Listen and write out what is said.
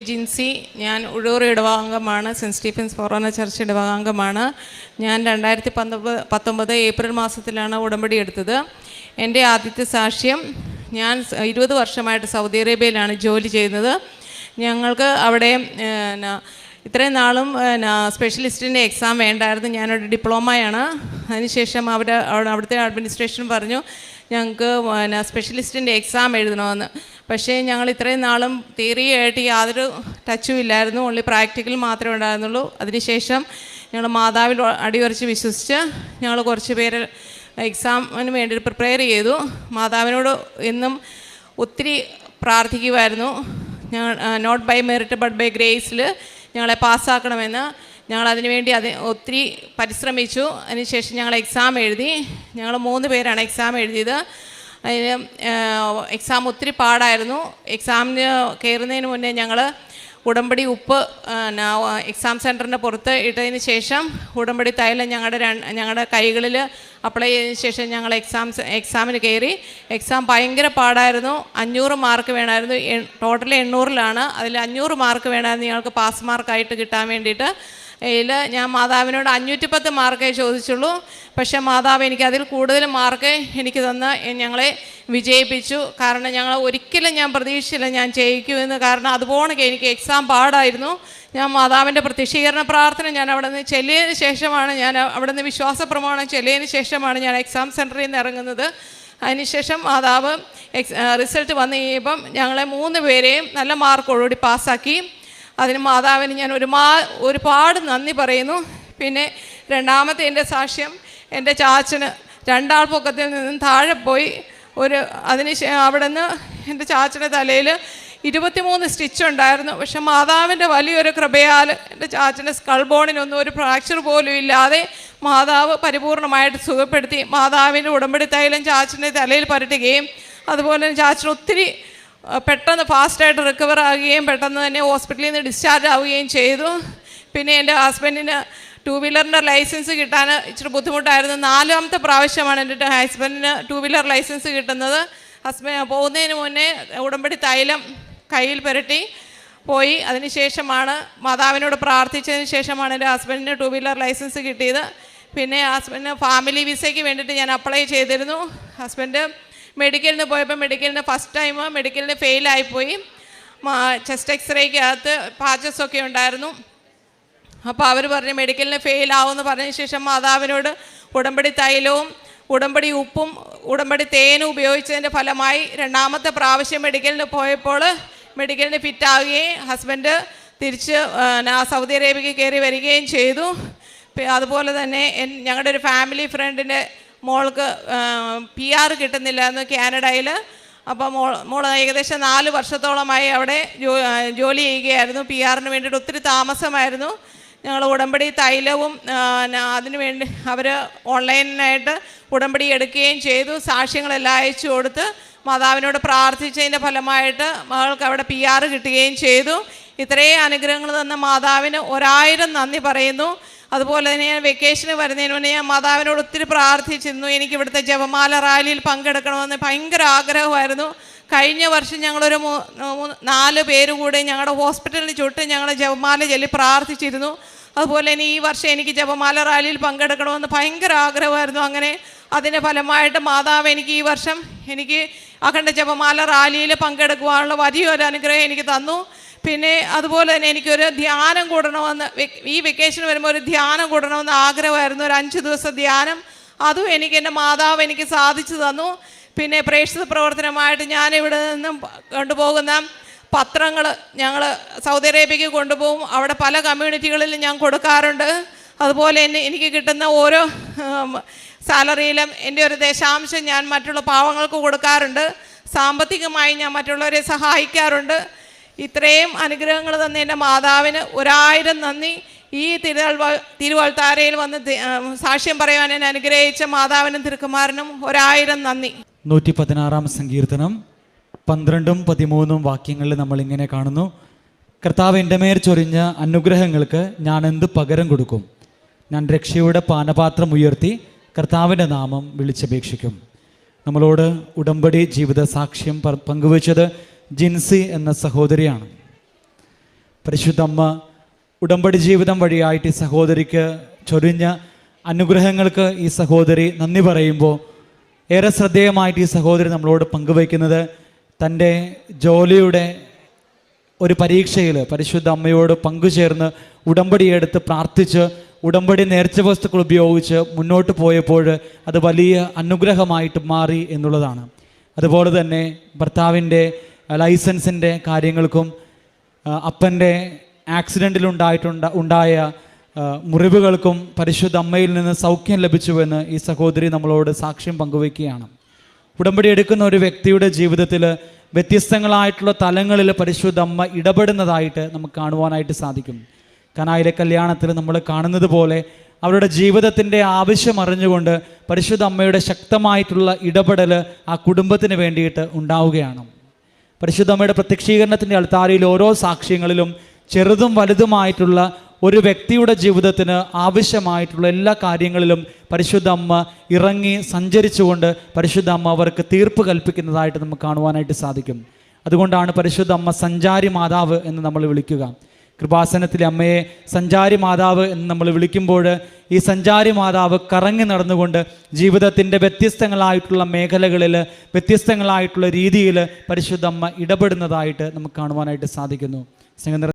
ജിൻസി, ഞാൻ ഉഴൂർ ഇടവകാംഗമാണ്. Saint Stephen's forane church ഇടവകാംഗമാണ്. ഞാൻ 2019 ഏപ്രിൽ മാസത്തിലാണ് ഉടമ്പടി എടുത്തത്. എൻ്റെ ആദ്യത്തെ സാക്ഷ്യം, ഞാൻ 20 വർഷമായിട്ട് സൗദി അറേബ്യയിലാണ് ജോലി ചെയ്യുന്നത്. ഞങ്ങൾക്ക് അവിടെ ഇത്രയും നാളും സ്പെഷ്യലിസ്റ്റിൻ്റെ എക്സാം വേണ്ടായിരുന്നു. ഞാനൊരു ഡിപ്ലോമയാണ്. അതിനുശേഷം അവിടുത്തെ അഡ്മിനിസ്ട്രേഷൻ പറഞ്ഞു ഞങ്ങൾക്ക് സ്പെഷ്യലിസ്റ്റിൻ്റെ എക്സാം എഴുതണമെന്ന്. പക്ഷേ ഞങ്ങൾ ഇത്രയും നാളും തിയറിയായിട്ട് യാതൊരു ടച്ചും ഇല്ലായിരുന്നു. ഓൺലി പ്രാക്ടിക്കൽ മാത്രമേ ഉണ്ടായിരുന്നുള്ളൂ. അതിനുശേഷം ഞങ്ങൾ മാതാവിൽ അടിയുറച്ച് വിശ്വസിച്ച് ഞങ്ങൾ കുറച്ച് പേര് എക്സാമിന് വേണ്ടി പ്രിപ്പയർ ചെയ്തു. മാതാവിനോട് എന്നും ഒത്തിരി പ്രാർത്ഥിക്കുമായിരുന്നു. ഞങ്ങൾ not by merit but by ഗ്രേസിൽ ഞങ്ങളെ പാസ്സാക്കണമെന്ന്. ഞങ്ങളതിനു വേണ്ടി ഒത്തിരി പരിശ്രമിച്ചു. അതിനുശേഷം ഞങ്ങൾ എക്സാം എഴുതി. ഞങ്ങൾ 3 പേരാണ് എക്സാം എഴുതിയത്. അതിന് എക്സാം ഒത്തിരി പാടായിരുന്നു. എക്സാമിന് കയറുന്നതിന് മുന്നേ ഞങ്ങൾ ഉടമ്പടി ഉപ്പ് എക്സാം സെൻറ്ററിൻ്റെ പുറത്ത് ഇട്ടതിന് ശേഷം ഉടമ്പടി തൈലം ഞങ്ങളുടെ കൈകളിൽ അപ്ലൈ ചെയ്തതിന് ശേഷം ഞങ്ങൾ എക്സാമിന് കയറി. എക്സാം ഭയങ്കര പാടായിരുന്നു. 500 മാർക്ക് വേണമായിരുന്നു. ടോട്ടൽ 800-ലാണ്. അതിൽ 500 മാർക്ക് വേണമായിരുന്നു ഞങ്ങൾക്ക് പാസ് മാർക്കായിട്ട് കിട്ടാൻ വേണ്ടിയിട്ട്. അതിൽ ഞാൻ മാതാവിനോട് 510 മാർക്കേ ചോദിച്ചുള്ളൂ. പക്ഷേ മാതാവ് എനിക്ക് അതിൽ കൂടുതൽ മാർക്ക് എനിക്ക് തന്ന് ഞങ്ങളെ വിജയിപ്പിച്ചു. കാരണം ഞങ്ങൾ ഒരിക്കലും ഞാൻ പ്രതീക്ഷിച്ചില്ല ഞാൻ ജയിക്കുമെന്ന്. കാരണം അതുപോലെ എനിക്ക് എക്സാം പാടായിരുന്നു. ഞാൻ മാതാവിൻ്റെ പ്രത്യക്ഷീകരണ പ്രാർത്ഥന ഞാൻ അവിടെ നിന്ന് ചെല്ലിയതിന് ശേഷമാണ്, ഞാൻ അവിടെ നിന്ന് വിശ്വാസ പ്രമാണം ചെല്ലിയതിന് ശേഷമാണ് ഞാൻ എക്സാം സെൻറ്ററിൽ നിന്ന് ഇറങ്ങുന്നത്. അതിനുശേഷം മാതാവ് റിസൾട്ട് വന്നു കഴിയുമ്പം ഞങ്ങളെ 3 പേരെയും നല്ല മാർക്കോടുകൂടി പാസ്സാക്കി. അതിന് മാതാവിന് ഞാൻ ഒരുപാട് നന്ദി പറയുന്നു. പിന്നെ രണ്ടാമത്തെ എൻ്റെ സാക്ഷ്യം, എൻ്റെ ചാച്ചന് 2 ആൾ പൊക്കത്തിൽ നിന്നും താഴെ പോയി അവിടെ നിന്ന് എൻ്റെ ചാച്ചൻ്റെ തലയിൽ 23 സ്റ്റിച്ച് ഉണ്ടായിരുന്നു. പക്ഷെ മാതാവിൻ്റെ വലിയൊരു കൃപയാൽ എൻ്റെ ചാച്ചൻ്റെ സ്കൾ ബോണിനൊന്നും ഒരു ഫ്രാക്ചർ പോലും ഇല്ലാതെ മാതാവ് പരിപൂർണമായിട്ട് സുഖപ്പെടുത്തി. മാതാവിൻ്റെ ഉടമ്പടി തൈലം ചാച്ചൻ്റെ തലയിൽ പരട്ടുകയും അതുപോലെ തന്നെ ചാച്ചന് ഒത്തിരി പെട്ടെന്ന് ഫാസ്റ്റായിട്ട് റിക്കവർ ആകുകയും പെട്ടെന്ന് തന്നെ ഹോസ്പിറ്റലിൽ നിന്ന് ഡിസ്ചാർജ് ആവുകയും ചെയ്തു. പിന്നെ എൻ്റെ ഹസ്ബൻഡിന് 2 വീലറിൻ്റെ ലൈസൻസ് കിട്ടാൻ ഇച്ചിരി ബുദ്ധിമുട്ടായിരുന്നു. 4ാമത്തെ പ്രാവശ്യമാണ് എൻ്റെ ഹസ്ബൻഡിന് 2 വീലർ ലൈസൻസ് കിട്ടുന്നത്. ഹസ്ബൻഡ് പോകുന്നതിന് മുന്നേ ഉടമ്പടി തൈലം കയ്യിൽ പുരട്ടി പോയി. അതിനുശേഷമാണ് മാതാവിനോട് പ്രാർത്ഥിച്ചതിന് ശേഷമാണ് എൻ്റെ ഹസ്ബൻഡിന് 2 വീലർ ലൈസൻസ് കിട്ടിയത്. പിന്നെ ഹസ്ബൻഡിന് ഫാമിലി വിസയ്ക്ക് വേണ്ടിയിട്ട് ഞാൻ അപ്ലൈ ചെയ്തിരുന്നു. ഹസ്ബൻഡ് മെഡിക്കലിന് പോയപ്പോൾ മെഡിക്കലിന് ഫസ്റ്റ് ടൈം മെഡിക്കലിന് ഫെയിലായിപ്പോയി. ചെസ്റ്റ് എക്സ്റേക്കകത്ത് പാച്ചസൊക്കെ ഉണ്ടായിരുന്നു. അപ്പോൾ അവർ പറഞ്ഞു മെഡിക്കലിന് ഫെയിലാവുമെന്ന് പറഞ്ഞതിന് ശേഷം മാതാവിനോട് ഉടമ്പടി തൈലവും ഉടമ്പടി ഉപ്പും ഉടമ്പടി തേനും ഉപയോഗിച്ചതിൻ്റെ ഫലമായി 2ാമത്തെ പ്രാവശ്യം മെഡിക്കലിന് പോയപ്പോൾ മെഡിക്കലിന് ഫിറ്റാവുകയും ഹസ്ബൻഡ് തിരിച്ച് സൗദി അറേബ്യക്ക് കയറി വരികയും ചെയ്തു. അതുപോലെ തന്നെ ഞങ്ങളുടെ ഒരു ഫാമിലി ഫ്രണ്ടിൻ്റെ മോൾക്ക് PR കിട്ടുന്നില്ലായിരുന്നു കാനഡയിൽ. അപ്പോൾ മോൾ ഏകദേശം 4 വർഷത്തോളമായി അവിടെ ജോലി ചെയ്യുകയായിരുന്നു. PRന് വേണ്ടിയിട്ട് ഒത്തിരി താമസമായിരുന്നു. ഞങ്ങൾ ഉടമ്പടി തൈലവും അതിനു വേണ്ടി അവർ ഓൺലൈനായിട്ട് ഉടമ്പടി എടുക്കുകയും ചെയ്തു. സാക്ഷ്യങ്ങളെല്ലാം അയച്ചു കൊടുത്ത് മാതാവിനോട് പ്രാർത്ഥിച്ചതിൻ്റെ ഫലമായിട്ട് മകൾക്ക് അവിടെ PR കിട്ടുകയും ചെയ്തു. ഇത്രയും അനുഗ്രഹങ്ങൾ തന്ന മാതാവിന് 1000 നന്ദി പറയുന്നു. അതുപോലെ തന്നെ ഞാൻ വെക്കേഷന് വരുന്നതിന് മുന്നേ ഞാൻ മാതാവിനോട് ഒത്തിരി പ്രാർത്ഥിച്ചിരുന്നു. എനിക്ക് ഇവിടുത്തെ ജപമാല റാലിയിൽ പങ്കെടുക്കണമെന്ന് ഭയങ്കര ആഗ്രഹമായിരുന്നു. കഴിഞ്ഞ വർഷം ഞങ്ങളൊരു 4 പേര് കൂടെ ഞങ്ങളുടെ ഹോസ്പിറ്റലിന് ചുറ്റും ഞങ്ങൾ ജപമാല ചൊല്ലി പ്രാർത്ഥിച്ചിരുന്നു. അതുപോലെ തന്നെ ഈ വർഷം എനിക്ക് ജപമാല റാലിയിൽ പങ്കെടുക്കണമെന്ന് ഭയങ്കര ആഗ്രഹമായിരുന്നു. അങ്ങനെ അതിൻ്റെ ഫലമായിട്ട് മാതാവ് എനിക്ക് ഈ വർഷം എനിക്ക് അഖണ്ഡ ജപമാല റാലിയിൽ പങ്കെടുക്കുവാനുള്ള വലിയൊരു അനുഗ്രഹം എനിക്ക് തന്നു. പിന്നെ അതുപോലെ തന്നെ എനിക്കൊരു ധ്യാനം കൂടണമെന്ന്, ഈ വെക്കേഷൻ വരുമ്പോൾ ഒരു ധ്യാനം കൂടണമെന്ന് ആഗ്രഹമായിരുന്നു. ഒരു 5 ദിവസം ധ്യാനം. അതും എൻ്റെ മാതാവ് എനിക്ക് സാധിച്ചു തന്നു. പിന്നെ പ്രേക്ഷിത പ്രവർത്തനമായിട്ട് ഞാനിവിടെ നിന്നും കൊണ്ടുപോകുന്ന പത്രങ്ങൾ ഞങ്ങൾ സൗദി അറേബ്യക്ക് കൊണ്ടുപോകും. അവിടെ പല കമ്മ്യൂണിറ്റികളിലും ഞാൻ കൊടുക്കാറുണ്ട്. അതുപോലെ തന്നെ എനിക്ക് കിട്ടുന്ന ഓരോ സാലറിയിലും എൻ്റെ ഒരു ദശാംശം ഞാൻ മറ്റുള്ള പാവങ്ങൾക്ക് കൊടുക്കാറുണ്ട്. സാമ്പത്തികമായി ഞാൻ മറ്റുള്ളവരെ സഹായിക്കാറുണ്ട്. ഇത്രയും അനുഗ്രഹങ്ങൾ തന്ന എൻ്റെ മാതാവിന് 1000 നന്ദി. ഈ തിരുവൾത്താരയിൽ വന്ന് സാക്ഷ്യം പറയാൻ എന്നെ അനുഗ്രഹിച്ച മാതാവിനും തിരുക്കുമാരനും 1000 നന്ദി. 116-ാം സങ്കീർത്തനം 12ഉം 13ഉം വാക്യങ്ങളിൽ നമ്മളിങ്ങനെ കാണുന്നു: കർത്താവ് എൻ്റെ മേൽ ചൊരിഞ്ഞ അനുഗ്രഹങ്ങൾക്ക് ഞാൻ എന്ത് പകരം കൊടുക്കും? ഞാൻ രക്ഷയുടെ പാനപാത്രം ഉയർത്തി കർത്താവിൻ്റെ നാമം വിളിച്ചപേക്ഷിക്കും. നമ്മളോട് ഉടമ്പടി ജീവിത സാക്ഷ്യം പങ്കുവച്ചത് ജിൻസി എന്ന സഹോദരിയാണ്. പരിശുദ്ധമ്മ ഉടമ്പടി ജീവിതം വഴിയായിട്ട് ഈ സഹോദരിക്ക് ചൊരിഞ്ഞ അനുഗ്രഹങ്ങൾക്ക് ഈ സഹോദരി നന്ദി പറയുമ്പോൾ ഏറെ ശ്രദ്ധേയമായിട്ട് ഈ സഹോദരി നമ്മളോട് പങ്കുവയ്ക്കുന്നത് തൻ്റെ ജോലിയുടെ ഒരു പരീക്ഷയിൽ പരിശുദ്ധ അമ്മയോട് പങ്കുചേർന്ന് ഉടമ്പടിയെടുത്ത് പ്രാർത്ഥിച്ച് ഉടമ്പടി നേർച്ച വസ്തുക്കൾ ഉപയോഗിച്ച് മുന്നോട്ട് പോയപ്പോൾ അത് വലിയ അനുഗ്രഹമായിട്ട് മാറി എന്നുള്ളതാണ്. അതുപോലെ തന്നെ ഭർത്താവിൻ്റെ ലൈസൻസിൻ്റെ കാര്യങ്ങൾക്കും അപ്പൻ്റെ ഉണ്ടായ മുറിവുകൾക്കും പരിശുദ്ധ അമ്മയിൽ നിന്ന് സൗഖ്യം ലഭിച്ചുവെന്ന് ഈ സഹോദരി നമ്മളോട് സാക്ഷ്യം പങ്കുവയ്ക്കുകയാണ്. ഉടമ്പടി എടുക്കുന്ന ഒരു വ്യക്തിയുടെ ജീവിതത്തിൽ വ്യത്യസ്തങ്ങളായിട്ടുള്ള തലങ്ങളിൽ പരിശുദ്ധ അമ്മ ഇടപെടുന്നതായിട്ട് നമുക്ക് കാണുവാനായിട്ട് സാധിക്കും. കനായിലെ കല്യാണത്തിൽ നമ്മൾ കാണുന്നത് പോലെ അവരുടെ ജീവിതത്തിൻ്റെ ആവശ്യം അറിഞ്ഞുകൊണ്ട് പരിശുദ്ധ അമ്മയുടെ ശക്തമായിട്ടുള്ള ഇടപെടൽ ആ കുടുംബത്തിന് വേണ്ടിയിട്ട് ഉണ്ടാവുകയാണ്. പരിശുദ്ധ അമ്മയുടെ പ്രത്യക്ഷീകരണത്തിൻ്റെ അൾത്താരയിൽ ഓരോ സാക്ഷ്യങ്ങളിലും ചെറുതും വലുതുമായിട്ടുള്ള ഒരു വ്യക്തിയുടെ ജീവിതത്തിന് ആവശ്യമായിട്ടുള്ള എല്ലാ കാര്യങ്ങളിലും പരിശുദ്ധ അമ്മ ഇറങ്ങി സഞ്ചരിച്ചുകൊണ്ട് പരിശുദ്ധ അമ്മ അവർക്ക് തീർപ്പ് കൽപ്പിക്കുന്നതായിട്ട് നമുക്ക് കാണുവാനായിട്ട് സാധിക്കും. അതുകൊണ്ടാണ് പരിശുദ്ധ അമ്മ സഞ്ചാരി മാതാവ് എന്ന് നമ്മൾ വിളിക്കുക. കൃപാസനത്തിലെ അമ്മയെ സഞ്ചാരി മാതാവ് എന്ന് നമ്മൾ വിളിക്കുമ്പോൾ ഈ സഞ്ചാരി മാതാവ് കറങ്ങി നടന്നുകൊണ്ട് ജീവിതത്തിൻ്റെ വ്യത്യസ്തങ്ങളായിട്ടുള്ള മേഖലകളിൽ വ്യത്യസ്തങ്ങളായിട്ടുള്ള രീതിയിൽ പരിശുദ്ധ അമ്മ ഇടപെടുന്നതായിട്ട് നമുക്ക് കാണുവാനായിട്ട് സാധിക്കുന്നു.